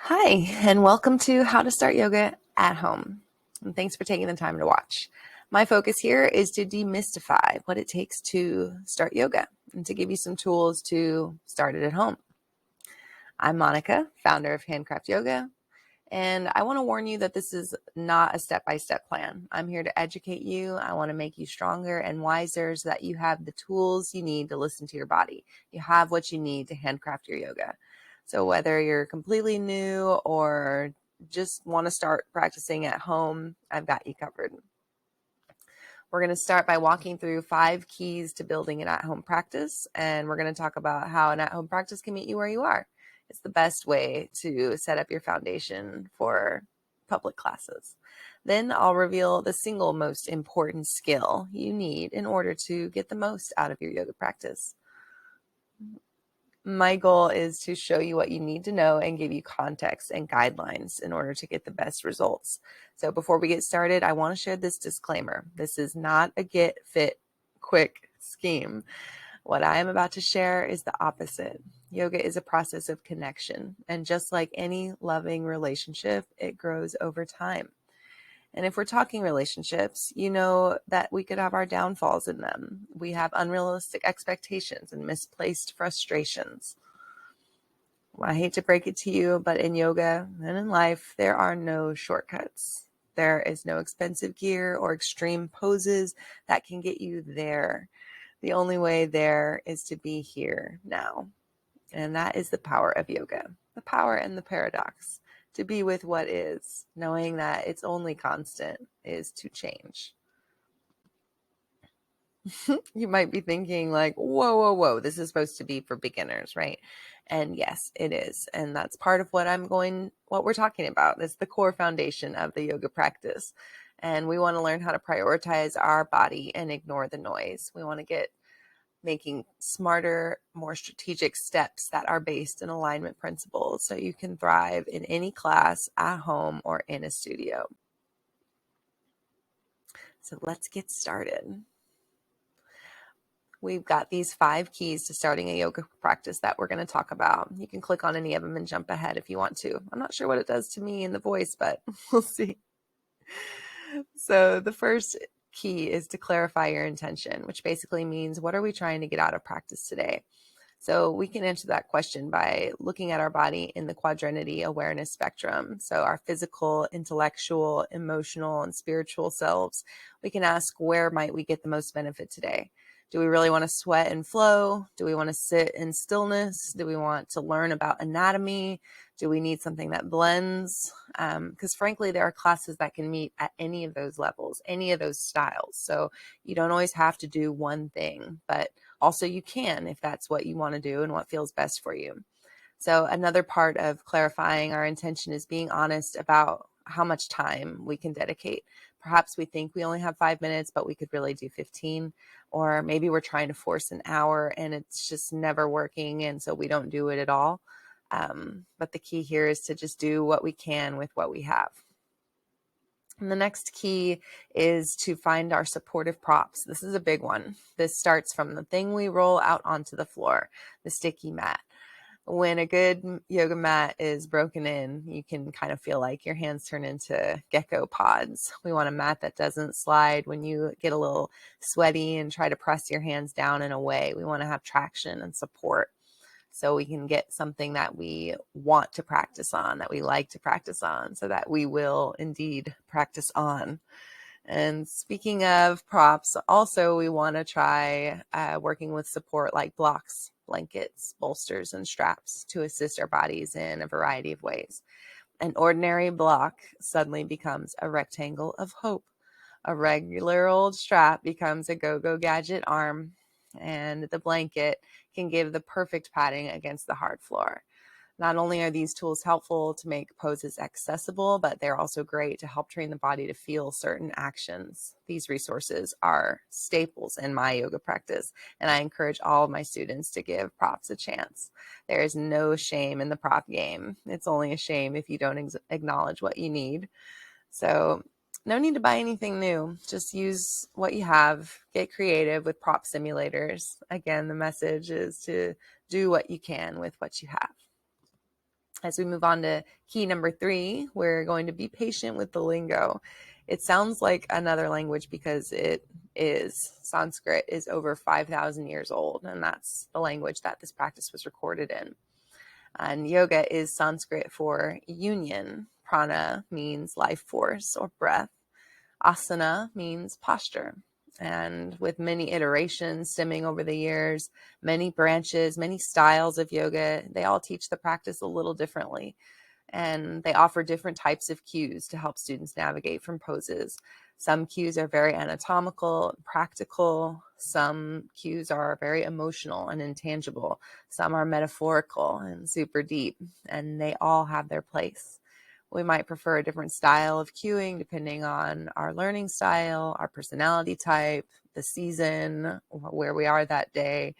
Hi, and welcome to How to Start Yoga at Home. And thanks for taking the time to watch. My focus here is to demystify what it takes to start yoga and to give you some tools to start it at home. I'm Monica, founder of Handcraft Yoga, and I want to warn you that this is not a step-by-step plan. I'm here to educate you. I want to make you stronger and wiser so that you have the tools you need to listen to your body. You have what you need to handcraft your yoga. So whether you're completely new or just want to start practicing at home, I've got you covered. We're going to start by walking through 5 keys to building an at-home practice, and we're going to talk about how an at-home practice can meet you where you are. It's the best way to set up your foundation for public classes. Then I'll reveal the single most important skill you need in order to get the most out of your yoga practice. My goal is to show you what you need to know and give you context and guidelines in order to get the best results. So before we get started, I want to share this disclaimer. This is not a get fit quick scheme. What I am about to share is the opposite. Yoga is a process of connection, and just like any loving relationship, it grows over time. And if we're talking relationships, you know that we could have our downfalls in them. We have unrealistic expectations and misplaced frustrations. Well, I hate to break it to you, but in yoga and in life, there are no shortcuts. There is no expensive gear or extreme poses that can get you there. The only way there is to be here now. And that is the power of yoga, the power and the paradox. To be with what is, knowing that its only constant is to change. You might be thinking like, whoa, this is supposed to be for beginners, right? And yes, it is. And that's part of what we're talking about. It's the core foundation of the yoga practice. And we want to learn how to prioritize our body and ignore the noise. We want to get making smarter, more strategic steps that are based in alignment principles so you can thrive in any class, at home, or in a studio. So let's get started. We've got these 5 keys to starting a yoga practice that we're going to talk about. You can click on any of them and jump ahead if you want to. I'm not sure what it does to me in the voice, but we'll see. So the first key is to clarify your intention, which basically means what are we trying to get out of practice today? So we can answer that question by looking at our body in the quadrinity awareness spectrum. So our physical, intellectual, emotional, and spiritual selves. We can ask, where might we get the most benefit today? Do we really want to sweat and flow? Do we want to sit in stillness? Do we want to learn about anatomy? Do we need something that blends? Because frankly, there are classes that can meet at any of those levels, any of those styles. So you don't always have to do one thing, but also you can if that's what you want to do and what feels best for you. So another part of clarifying our intention is being honest about how much time we can dedicate. Perhaps we think we only have 5 minutes, but we could really do 15. Or maybe we're trying to force an hour and it's just never working, and so we don't do it at all. But the key here is to just do what we can with what we have. And the next key is to find our supportive props. This is a big one. This starts from the thing we roll out onto the floor, the sticky mat. When a good yoga mat is broken in, you can kind of feel like your hands turn into gecko pods. We want a mat that doesn't slide when you get a little sweaty and try to press your hands down and away. We want to have traction and support so we can get something that we want to practice on, that we like to practice on, so that we will indeed practice on. And speaking of props, also we want to try working with support like blocks, blankets, bolsters, and straps to assist our bodies in a variety of ways. An ordinary block suddenly becomes a rectangle of hope. A regular old strap becomes a go-go gadget arm, and the blanket can give the perfect padding against the hard floor. Not only are these tools helpful to make poses accessible, but they're also great to help train the body to feel certain actions. These resources are staples in my yoga practice, and I encourage all of my students to give props a chance. There is no shame in the prop game. It's only a shame if you don't acknowledge what you need. So no need to buy anything new. Just use what you have. Get creative with prop simulators. Again, the message is to do what you can with what you have. As we move on to key number 3, we're going to be patient with the lingo. It sounds like another language because it is. Sanskrit is over 5,000 years old, and that's the language that this practice was recorded in. And yoga is Sanskrit for union. Prana means life force or breath. Asana means posture. And with many iterations stemming over the years, many branches, many styles of yoga, they all teach the practice a little differently. And they offer different types of cues to help students navigate from poses. Some cues are very anatomical, practical. Some cues are very emotional and intangible. Some are metaphorical and super deep, and they all have their place. We might prefer a different style of cueing depending on our learning style, our personality type, the season, where we are that day.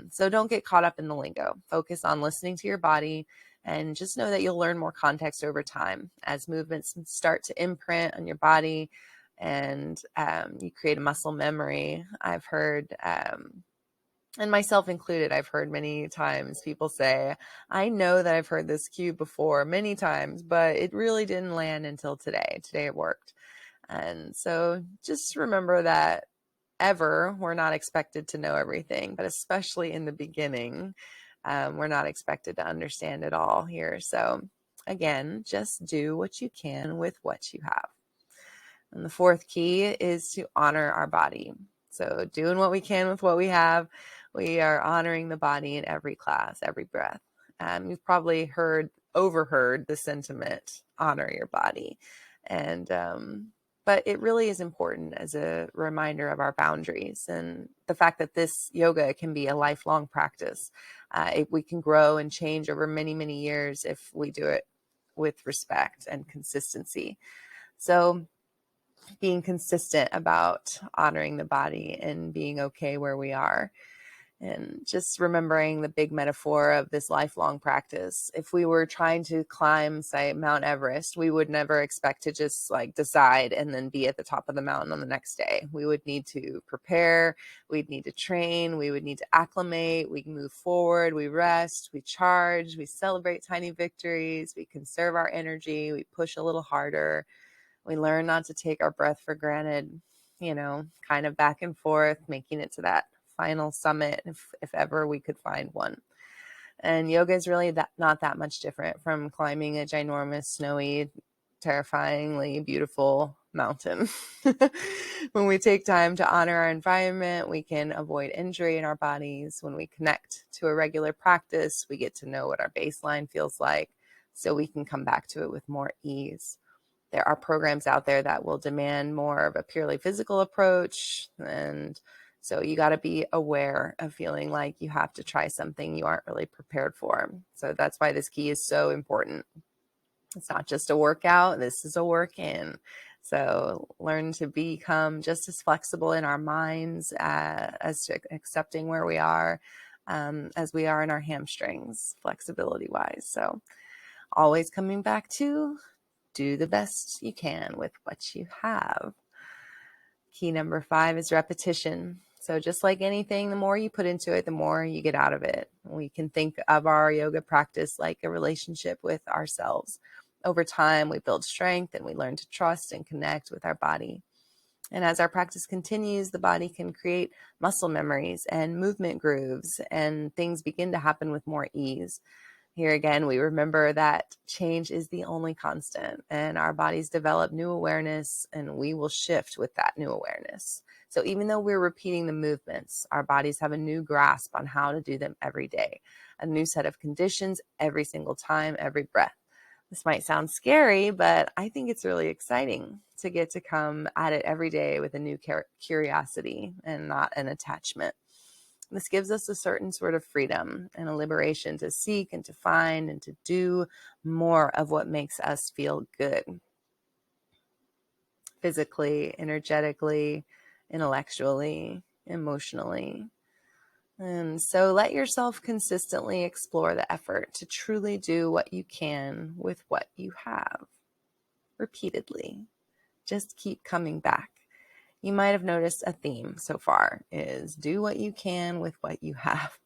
So don't get caught up in the lingo. Focus on listening to your body, and just know that you'll learn more context over time as movements start to imprint on your body, and you create a muscle memory. I've heard, and myself included, I've heard many times people say, I know that I've heard this cue before many times, but it really didn't land until today. Today it worked. And so just remember that we're not expected to know everything, but especially in the beginning, we're not expected to understand it all here. So again, just do what you can with what you have. And the 4th key is to honor our body. So doing what we can with what we have, we are honoring the body in every class, every breath. You've probably overheard the sentiment, honor your body. But it really is important as a reminder of our boundaries and the fact that this yoga can be a lifelong practice. We can grow and change over many, many years if we do it with respect and consistency. So being consistent about honoring the body and being okay where we are. And just remembering the big metaphor of this lifelong practice. If we were trying to climb, say, Mount Everest, we would never expect to just decide and then be at the top of the mountain on the next day. We would need to prepare. We'd need to train. We would need to acclimate. We move forward. We rest. We charge. We celebrate tiny victories. We conserve our energy. We push a little harder. We learn not to take our breath for granted, kind of back and forth, making it to that final summit, if ever we could find one. And yoga is really not that much different from climbing a ginormous, snowy, terrifyingly beautiful mountain. When we take time to honor our environment, we can avoid injury in our bodies. When we connect to a regular practice, we get to know what our baseline feels like, so we can come back to it with more ease. There are programs out there that will demand more of a purely physical approach, and so you got to be aware of feeling like you have to try something you aren't really prepared for. So that's why this key is so important. It's not just a workout. This is a work in. So learn to become just as flexible in our minds as to accepting where we are as we are in our hamstrings, flexibility wise. So always coming back to do the best you can with what you have. Key number 5 is repetition. So just like anything, the more you put into it, the more you get out of it. We can think of our yoga practice like a relationship with ourselves. Over time, we build strength and we learn to trust and connect with our body. And as our practice continues, the body can create muscle memories and movement grooves, and things begin to happen with more ease. Here again, we remember that change is the only constant, and our bodies develop new awareness, and we will shift with that new awareness. So even though we're repeating the movements, our bodies have a new grasp on how to do them every day, a new set of conditions every single time, every breath. This might sound scary, but I think it's really exciting to get to come at it every day with a new curiosity and not an attachment. This gives us a certain sort of freedom and a liberation to seek and to find and to do more of what makes us feel good. Physically, energetically, intellectually, emotionally. And so let yourself consistently explore the effort to truly do what you can with what you have. Repeatedly. Just keep coming back. You might have noticed a theme so far is do what you can with what you have.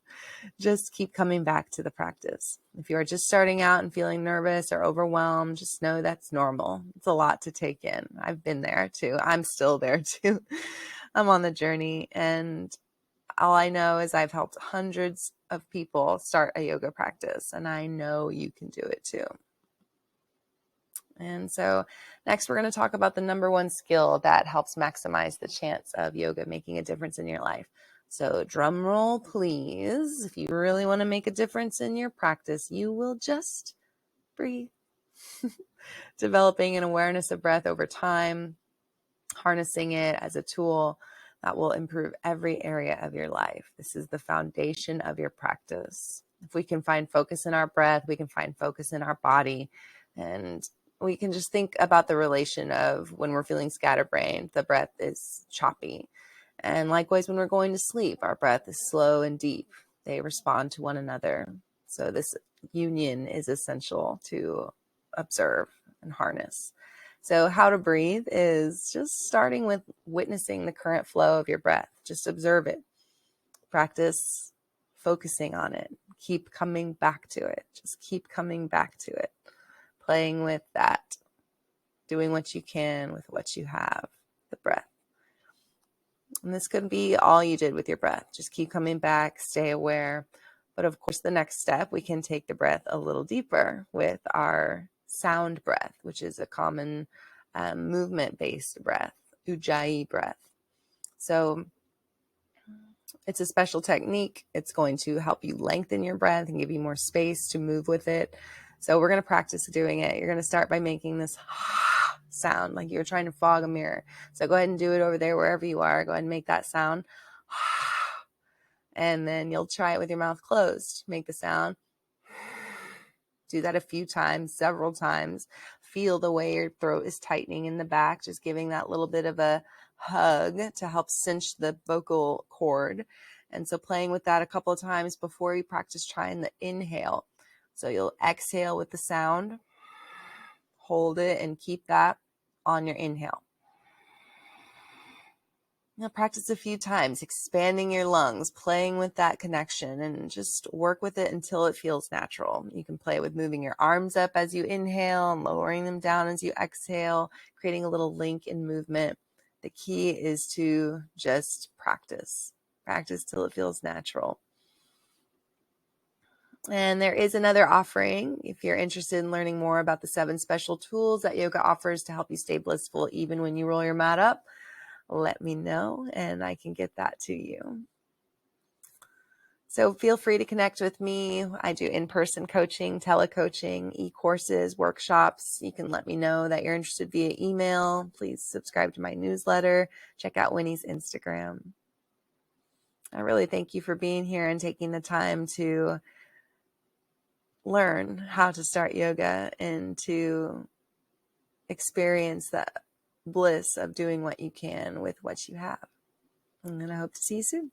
Just keep coming back to the practice. If you are just starting out and feeling nervous or overwhelmed, just know that's normal. It's a lot to take in. I've been there too. I'm still there too. I'm on the journey, and all I know is I've helped hundreds of people start a yoga practice, and I know you can do it too. And so next we're going to talk about the number one skill that helps maximize the chance of yoga making a difference in your life. So drum roll, please. If you really want to make a difference in your practice, you will just breathe. Developing an awareness of breath over time, harnessing it as a tool that will improve every area of your life. This is the foundation of your practice. If we can find focus in our breath, we can find focus in our body, and we can just think about the relation of when we're feeling scatterbrained, the breath is choppy. And likewise, when we're going to sleep, our breath is slow and deep. They respond to one another. So this union is essential to observe and harness. So how to breathe is just starting with witnessing the current flow of your breath. Just observe it. Practice focusing on it. Keep coming back to it. Just keep coming back to it. Playing with that. Doing what you can with what you have, the breath. And this could be all you did with your breath. Just keep coming back, stay aware. But of course, the next step, we can take the breath a little deeper with our sound breath, which is a common movement-based breath, ujjayi breath. So it's a special technique. It's going to help you lengthen your breath and give you more space to move with it. So we're going to practice doing it. You're going to start by making this sound like you're trying to fog a mirror. So go ahead and do it over there wherever you are. Go ahead and make that sound. And then you'll try it with your mouth closed. Make the sound. Do that a few times, several times. Feel the way your throat is tightening in the back, just giving that little bit of a hug to help cinch the vocal cord. And so playing with that a couple of times before you practice trying the inhale. So you'll exhale with the sound, hold it, and keep that on your inhale. Now practice a few times, expanding your lungs, playing with that connection, and just work with it until it feels natural. You can play with moving your arms up as you inhale and lowering them down as you exhale, creating a little link in movement. The key is to just practice. Practice till it feels natural. And there is another offering if you're interested in learning more about the 7 special tools that yoga offers to help you stay blissful even when you roll your mat up. Let me know and I can get that to you. So feel free to connect with me. I do in-person coaching, telecoaching, e-courses, workshops. You can let me know that you're interested via email. Please subscribe to my newsletter. Check out Winnie's Instagram. I really thank you for being here and taking the time to learn how to start yoga and to experience that bliss of doing what you can with what you have. And I hope to see you soon.